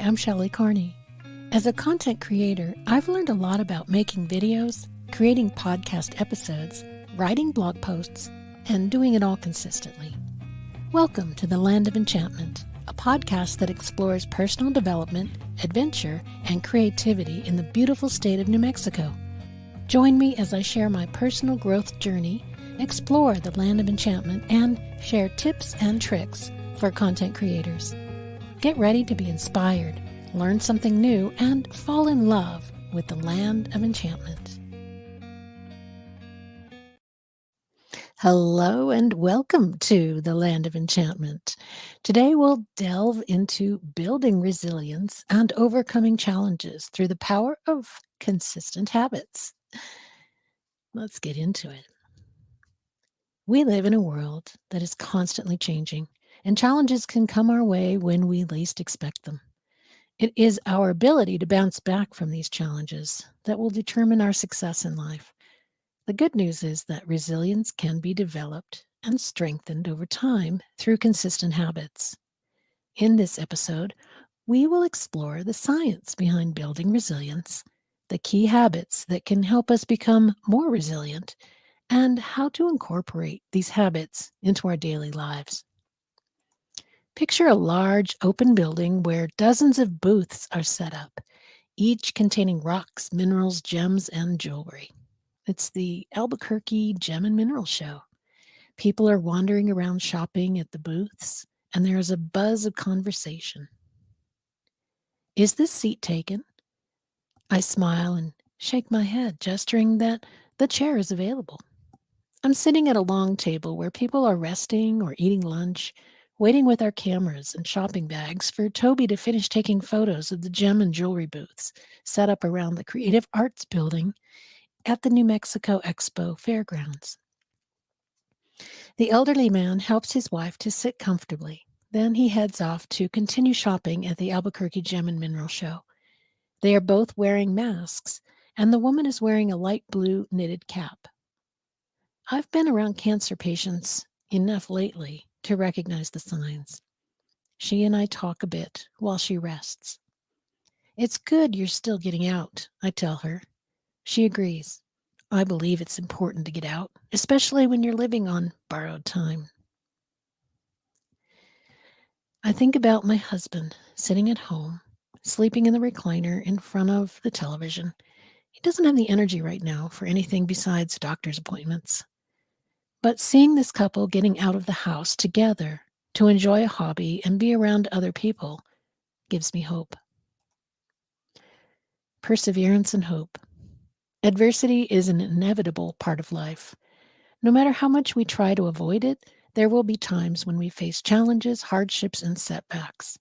I'm Shelley Carney. As a content creator, I've learned a lot about making videos, creating podcast episodes, writing blog posts, and doing it all consistently. Welcome to the Land of Enchantment, a podcast that explores personal development, adventure, and creativity in the beautiful state of New Mexico. Join me as I share my personal growth journey, explore the Land of Enchantment, and share tips and tricks for content creators. Get ready to be inspired, learn something new, and fall in love with the Land of Enchantment. Hello and welcome to the Land of Enchantment. Today we'll delve into building resilience and overcoming challenges through the power of consistent habits. Let's get into it. We live in a world that is constantly changing, and challenges can come our way when we least expect them. It is our ability to bounce back from these challenges that will determine our success in life. The good news is that resilience can be developed and strengthened over time through consistent habits. In this episode, we will explore the science behind building resilience, the key habits that can help us become more resilient, and how to incorporate these habits into our daily lives. Picture a large open building where dozens of booths are set up, each containing rocks, minerals, gems, and jewelry. It's the Albuquerque Gem and Mineral Show. People are wandering around shopping at the booths, and there is a buzz of conversation. Is this seat taken? I smile and shake my head, gesturing that the chair is available. I'm sitting at a long table where people are resting or eating lunch, waiting with our cameras and shopping bags for Toby to finish taking photos of the gem and jewelry booths set up around the Creative Arts Building at the New Mexico Expo Fairgrounds. The elderly man helps his wife to sit comfortably. Then he heads off to continue shopping at the Albuquerque Gem and Mineral Show. They are both wearing masks, and the woman is wearing a light blue knitted cap. I've been around cancer patients enough lately to recognize the signs. She and I talk a bit while she rests. It's good you're still getting out, I tell her. She agrees. I believe it's important to get out, especially when you're living on borrowed time. I think about my husband sitting at home, sleeping in the recliner in front of the television. He doesn't have the energy right now for anything besides doctor's appointments. But seeing this couple getting out of the house together to enjoy a hobby and be around other people gives me hope. Perseverance and hope. Adversity is an inevitable part of life. No matter how much we try to avoid it, there will be times when we face challenges, hardships, and setbacks.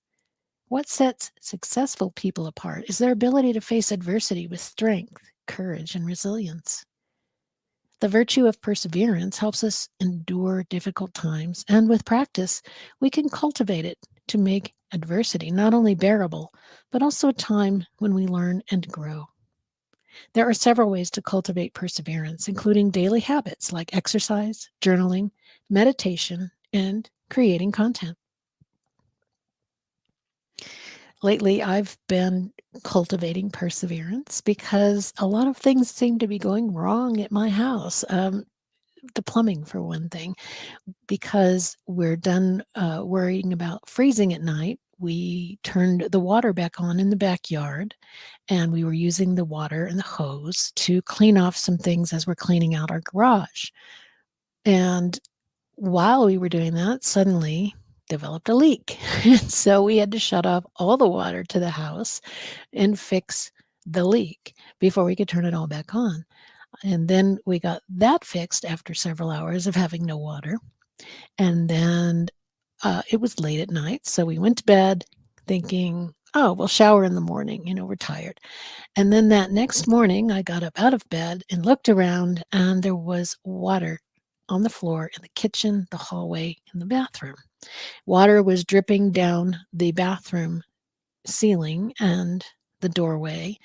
What sets successful people apart is their ability to face adversity with strength, courage, and resilience. The virtue of perseverance helps us endure difficult times, and with practice, we can cultivate it to make adversity not only bearable, but also a time when we learn and grow. There are several ways to cultivate perseverance, including daily habits like exercise, journaling, meditation, and creating content. Lately, I've been cultivating perseverance because a lot of things seem to be going wrong at my house. The plumbing, for one thing, because we're done worrying about freezing at night. We turned the water back on in the backyard, and we were using the water and the hose to clean off some things as we're cleaning out our garage. And while we were doing that, suddenly developed a leak. So we had to shut off all the water to the house and fix the leak before we could turn it all back on. And then we got that fixed after several hours of having no water. And then it was late at night, so we went to bed thinking, oh, we'll shower in the morning, we're tired. And then that next morning, I got up out of bed and looked around, and there was water on the floor in the kitchen, the hallway, and the bathroom. Water was dripping down the bathroom ceiling and the doorway,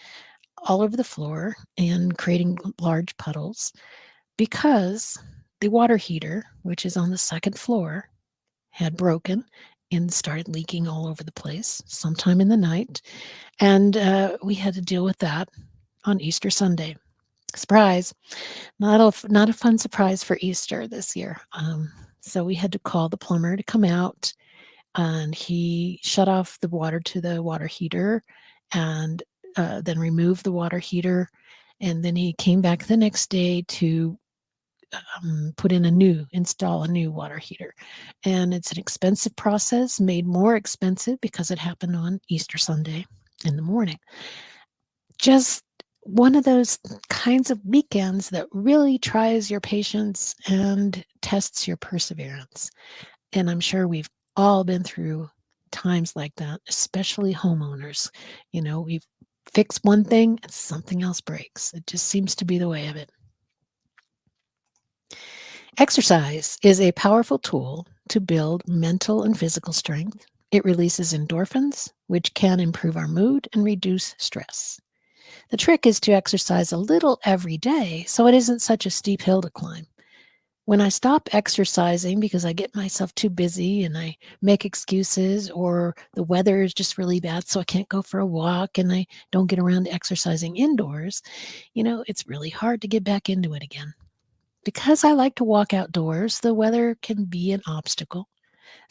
all over the floor, and creating large puddles because the water heater, which is on the second floor, had broken, and started leaking all over the place sometime in the night. And we had to deal with that on Easter Sunday. Surprise! Not a fun surprise for Easter this year. So we had to call the plumber to come out, and he shut off the water to the water heater, and then removed the water heater, and then he came back the next day to install a new water heater. And it's an expensive process, made more expensive because it happened on Easter Sunday in the morning. Just one of those kinds of weekends that really tries your patience and tests your perseverance. And I'm sure we've all been through times like that, especially homeowners. We fix one thing and something else breaks. It just seems to be the way of it. Exercise is a powerful tool to build mental and physical strength. It releases endorphins, which can improve our mood and reduce stress. The trick is to exercise a little every day so it isn't such a steep hill to climb. When I stop exercising because I get myself too busy and I make excuses, or the weather is just really bad, so I can't go for a walk and I don't get around to exercising indoors, it's really hard to get back into it again. Because I like to walk outdoors, the weather can be an obstacle.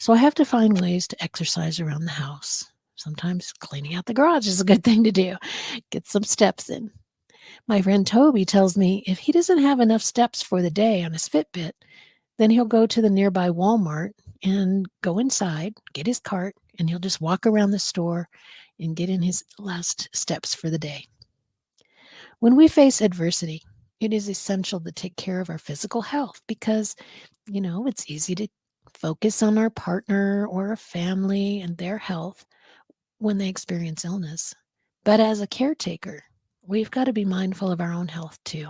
So I have to find ways to exercise around the house. Sometimes cleaning out the garage is a good thing to do. Get some steps in. My friend Toby tells me if he doesn't have enough steps for the day on his Fitbit, then he'll go to the nearby Walmart and go inside, get his cart, and he'll just walk around the store and get in his last steps for the day. When we face adversity, it is essential to take care of our physical health because, it's easy to focus on our partner or a family and their health when they experience illness. But as a caretaker, we've got to be mindful of our own health too.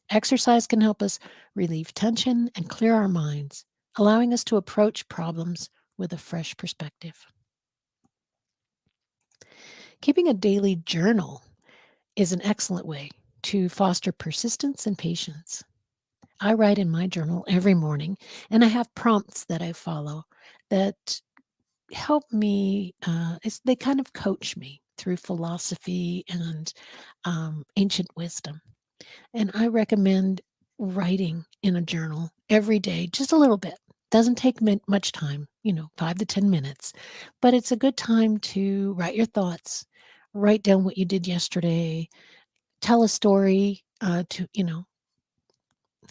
Exercise can help us relieve tension and clear our minds, allowing us to approach problems with a fresh perspective. Keeping a daily journal is an excellent way to foster persistence and patience. I write in my journal every morning, and I have prompts that I follow that help me. They kind of coach me through philosophy and ancient wisdom. And I recommend writing in a journal every day, just a little bit. Doesn't take much time, 5 to 10 minutes, but it's a good time to write your thoughts, write down what you did yesterday, tell a story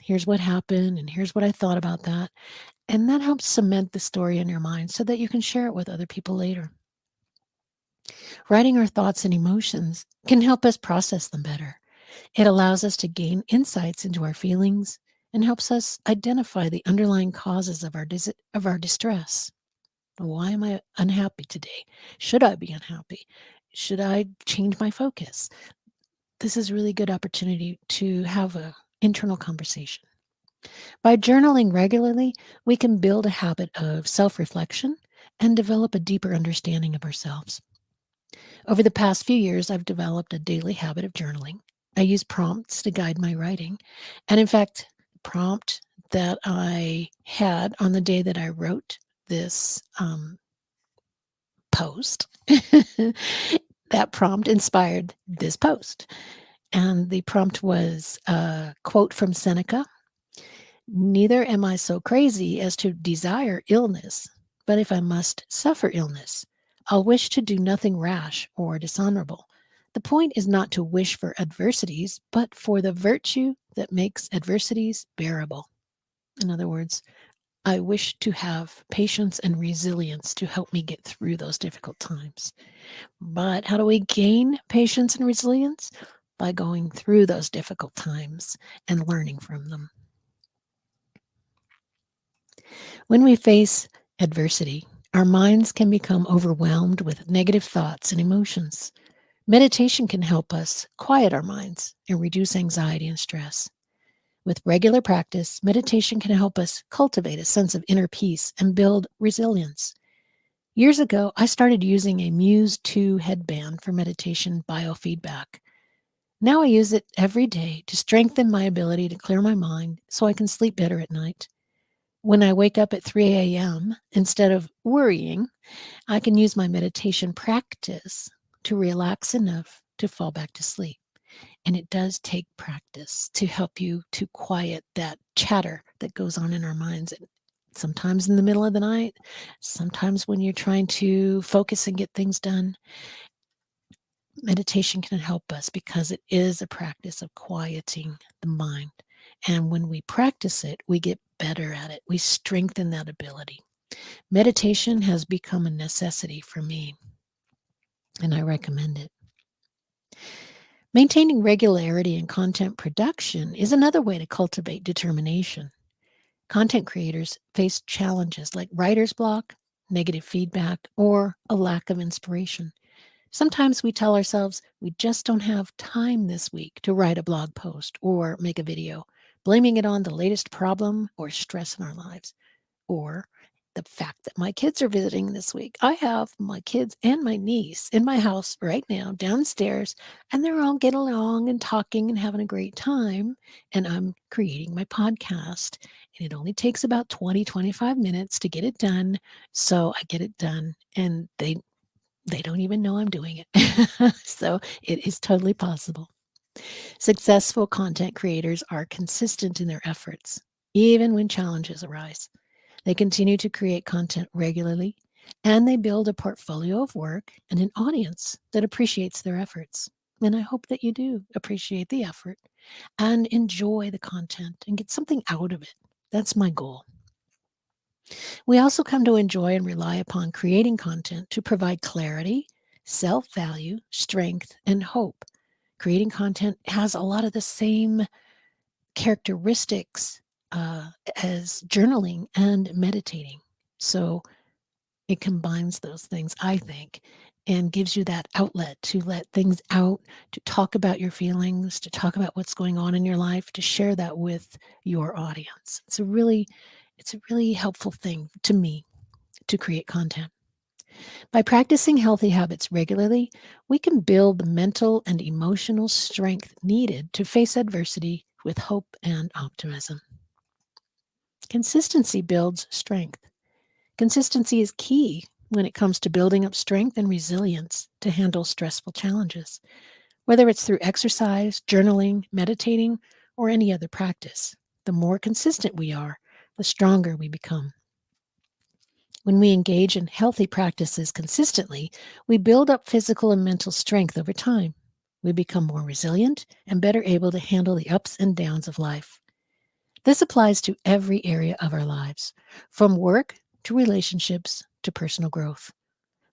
here's what happened and here's what I thought about that. And that helps cement the story in your mind so that you can share it with other people later. Writing our thoughts and emotions can help us process them better. It allows us to gain insights into our feelings and helps us identify the underlying causes of our distress. Why am I unhappy today? Should I be unhappy? Should I change my focus? This is a really good opportunity to have an internal conversation. By journaling regularly, we can build a habit of self-reflection and develop a deeper understanding of ourselves. Over the past few years, I've developed a daily habit of journaling. I use prompts to guide my writing. And in fact, the prompt that I had on the day that I wrote this post, that prompt inspired this post. And the prompt was a quote from Seneca: "Neither am I so crazy as to desire illness, but if I must suffer illness, I'll wish to do nothing rash or dishonorable. The point is not to wish for adversities, but for the virtue that makes adversities bearable." In other words, I wish to have patience and resilience to help me get through those difficult times. But how do we gain patience and resilience? By going through those difficult times and learning from them. When we face adversity, our minds can become overwhelmed with negative thoughts and emotions. Meditation can help us quiet our minds and reduce anxiety and stress. With regular practice, meditation can help us cultivate a sense of inner peace and build resilience. Years ago, I started using a Muse 2 headband for meditation biofeedback. Now I use it every day to strengthen my ability to clear my mind so I can sleep better at night. When I wake up at 3 a.m., instead of worrying, I can use my meditation practice to relax enough to fall back to sleep. And it does take practice to help you to quiet that chatter that goes on in our minds. And sometimes in the middle of the night, sometimes when you're trying to focus and get things done, meditation can help us because it is a practice of quieting the mind. And when we practice it, we get better at it. We strengthen that ability. Meditation has become a necessity for me, and I recommend it. Maintaining regularity in content production is another way to cultivate determination. Content creators face challenges like writer's block, negative feedback, or a lack of inspiration. Sometimes we tell ourselves we just don't have time this week to write a blog post or make a video, blaming it on the latest problem or stress in our lives, or the fact that my kids are visiting this week. I have my kids and my niece in my house right now downstairs, and they're all getting along and talking and having a great time. And I'm creating my podcast, and it only takes about 20, 25 minutes to get it done. So I get it done, and they don't even know I'm doing it. So it is totally possible. Successful content creators are consistent in their efforts, even when challenges arise. They continue to create content regularly, and they build a portfolio of work and an audience that appreciates their efforts. And I hope that you do appreciate the effort and enjoy the content and get something out of it. That's my goal. We also come to enjoy and rely upon creating content to provide clarity, self value, strength, and hope. Creating content has a lot of the same characteristics as journaling and meditating. So it combines those things, I think, and gives you that outlet to let things out, to talk about your feelings, to talk about what's going on in your life, to share that with your audience. It's a really helpful thing to me to create content. By practicing healthy habits regularly, we can build the mental and emotional strength needed to face adversity with hope and optimism. Consistency builds strength. Consistency is key when it comes to building up strength and resilience to handle stressful challenges, whether it's through exercise, journaling, meditating, or any other practice. The more consistent we are, the stronger we become. When we engage in healthy practices consistently, we build up physical and mental strength over time. We become more resilient and better able to handle the ups and downs of life. This applies to every area of our lives, from work to relationships to personal growth.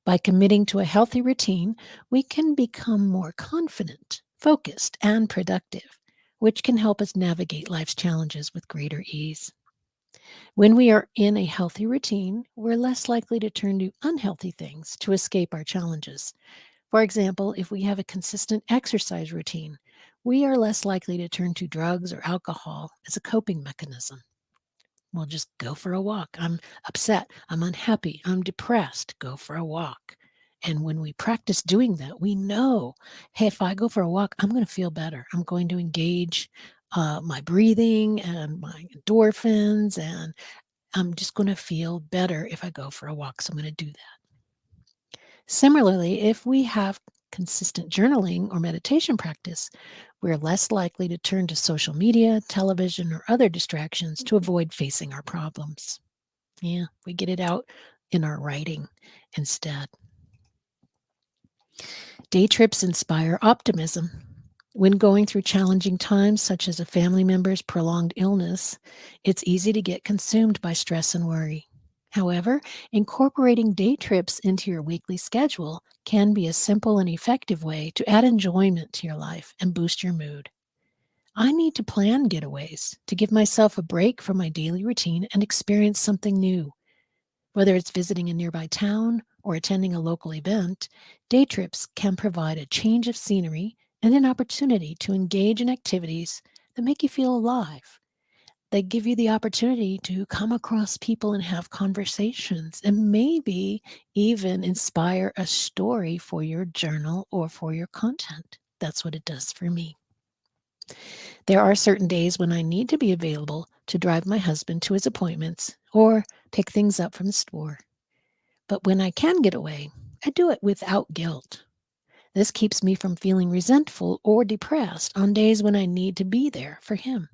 By committing to a healthy routine, we can become more confident, focused, and productive, which can help us navigate life's challenges with greater ease. When we are in a healthy routine, we're less likely to turn to unhealthy things to escape our challenges. For example, if we have a consistent exercise routine, we are less likely to turn to drugs or alcohol as a coping mechanism. We'll just go for a walk. I'm upset. I'm unhappy. I'm depressed. Go for a walk. And when we practice doing that, we know, hey, if I go for a walk, I'm going to feel better. I'm going to engage my breathing and my endorphins, and I'm just going to feel better if I go for a walk. So I'm going to do that. Similarly, if we have consistent journaling or meditation practice, we're less likely to turn to social media, television, or other distractions to avoid facing our problems. Yeah, we get it out in our writing instead. Day trips inspire optimism. When going through challenging times, such as a family member's prolonged illness, it's easy to get consumed by stress and worry. However, incorporating day trips into your weekly schedule can be a simple and effective way to add enjoyment to your life and boost your mood. I need to plan getaways to give myself a break from my daily routine and experience something new. Whether it's visiting a nearby town or attending a local event, day trips can provide a change of scenery and an opportunity to engage in activities that make you feel alive. They give you the opportunity to come across people and have conversations and maybe even inspire a story for your journal or for your content. That's what it does for me. There are certain days when I need to be available to drive my husband to his appointments or pick things up from the store. But when I can get away, I do it without guilt. This keeps me from feeling resentful or depressed on days when I need to be there for him.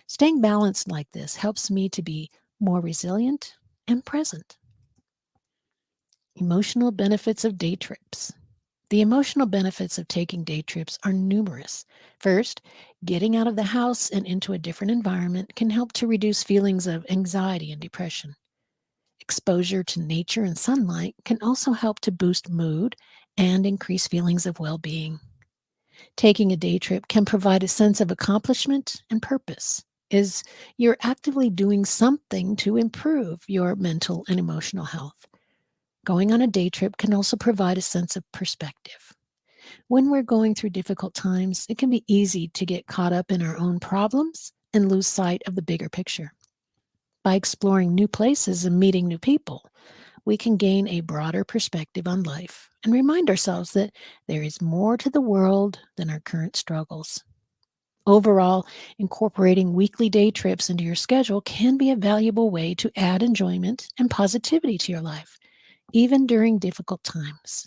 Staying balanced like this helps me to be more resilient and present. Emotional benefits of day trips. The emotional benefits of taking day trips are numerous. First, getting out of the house and into a different environment can help to reduce feelings of anxiety and depression. Exposure to nature and sunlight can also help to boost mood and increase feelings of well being. Taking a day trip can provide a sense of accomplishment and purpose, as you're actively doing something to improve your mental and emotional health. Going on a day trip can also provide a sense of perspective. When we're going through difficult times, it can be easy to get caught up in our own problems and lose sight of the bigger picture. By exploring new places and meeting new people, we can gain a broader perspective on life and remind ourselves that there is more to the world than our current struggles. Overall, incorporating weekly day trips into your schedule can be a valuable way to add enjoyment and positivity to your life, even during difficult times.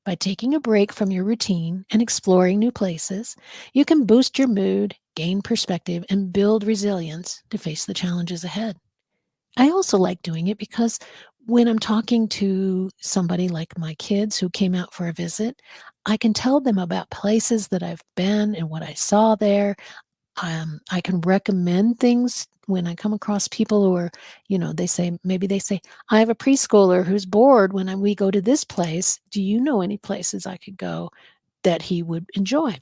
By taking a break from your routine and exploring new places, you can boost your mood, gain perspective, and build resilience to face the challenges ahead. I also like doing it because when I'm talking to somebody like my kids who came out for a visit, I can tell them about places that I've been and what I saw there. I can recommend things when I come across people who are, maybe they say, I have a preschooler who's bored when we go to this place. Do you know any places I could go that he would enjoy?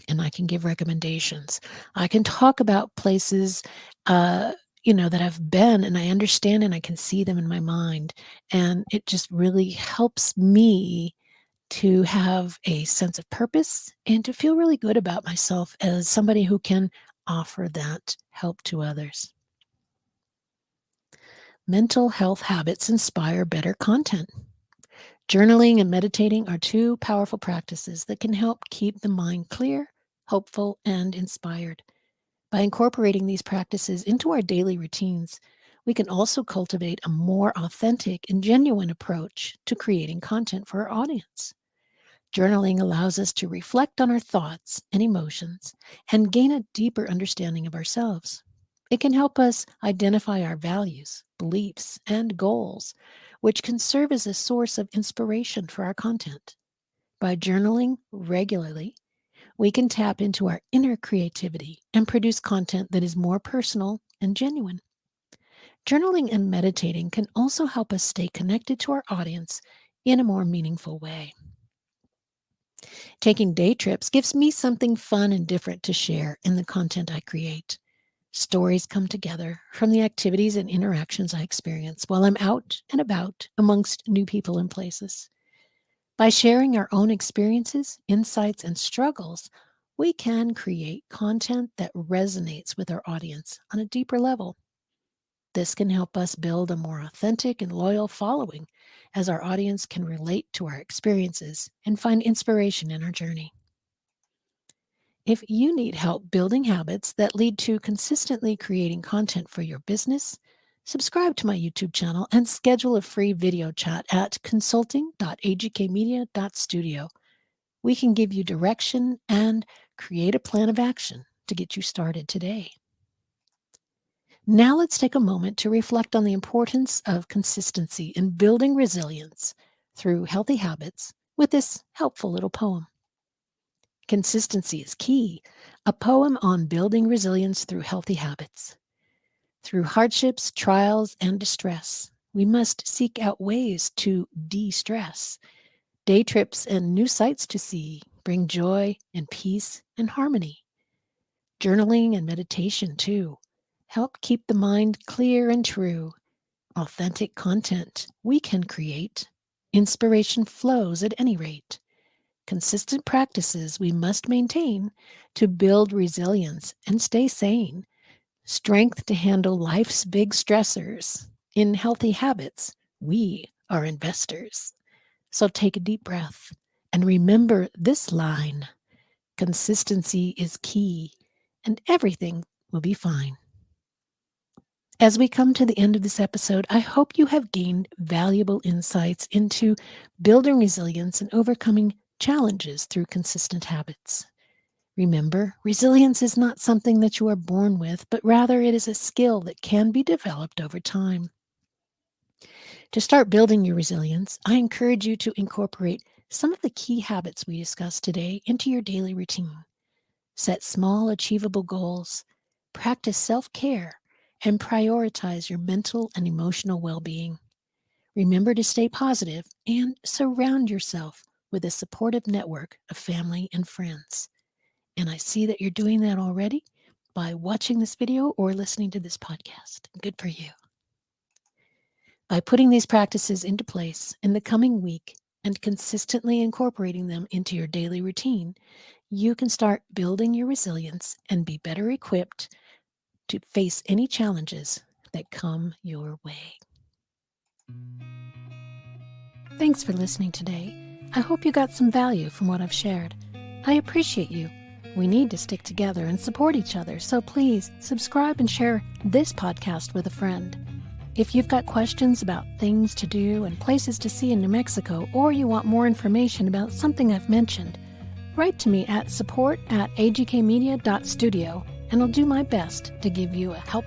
And I can give recommendations. I can talk about places, uh, that I've been and I understand and I can see them in my mind. And it just really helps me to have a sense of purpose and to feel really good about myself as somebody who can offer that help to others. Mental health habits inspire better content. Journaling and meditating are two powerful practices that can help keep the mind clear, hopeful, and inspired. By incorporating these practices into our daily routines, we can also cultivate a more authentic and genuine approach to creating content for our audience. Journaling allows us to reflect on our thoughts and emotions and gain a deeper understanding of ourselves. It can help us identify our values, beliefs, and goals, which can serve as a source of inspiration for our content. By journaling regularly, we can tap into our inner creativity and produce content that is more personal and genuine. Journaling and meditating can also help us stay connected to our audience in a more meaningful way. Taking day trips gives me something fun and different to share in the content I create. Stories come together from the activities and interactions I experience while I'm out and about amongst new people and places. By sharing our own experiences, insights, and struggles, we can create content that resonates with our audience on a deeper level. This can help us build a more authentic and loyal following as our audience can relate to our experiences and find inspiration in our journey. If you need help building habits that lead to consistently creating content for your business, subscribe to my YouTube channel and schedule a free video chat at consulting.agkmedia.studio. We can give you direction and create a plan of action to get you started today. Now let's take a moment to reflect on the importance of consistency in building resilience through healthy habits with this helpful little poem. Consistency is key, a poem on building resilience through healthy habits. Through hardships, trials, and distress, we must seek out ways to de stress. Day trips and new sights to see bring joy and peace and harmony. Journaling and meditation, too, help keep the mind clear and true. Authentic content we can create. Inspiration flows at any rate. Consistent practices we must maintain to build resilience and stay sane. Strength to handle life's big stressors. In healthy habits, we are investors. So take a deep breath and remember this line: consistency is key, and everything will be fine. As we come to the end of this episode, I hope you have gained valuable insights into building resilience and overcoming challenges through consistent habits. Remember, resilience is not something that you are born with, but rather it is a skill that can be developed over time. To start building your resilience, I encourage you to incorporate some of the key habits we discussed today into your daily routine. Set small, achievable goals, practice self-care, and prioritize your mental and emotional well-being. Remember to stay positive and surround yourself with a supportive network of family and friends. And I see that you're doing that already by watching this video or listening to this podcast. Good for you. By putting these practices into place in the coming week and consistently incorporating them into your daily routine, you can start building your resilience and be better equipped to face any challenges that come your way. Thanks for listening today. I hope you got some value from what I've shared. I appreciate you. We need to stick together and support each other, so please subscribe and share this podcast with a friend. If you've got questions about things to do and places to see in New Mexico, or you want more information about something I've mentioned, write to me at support@agkmedia.studio, and I'll do my best to give you a helpful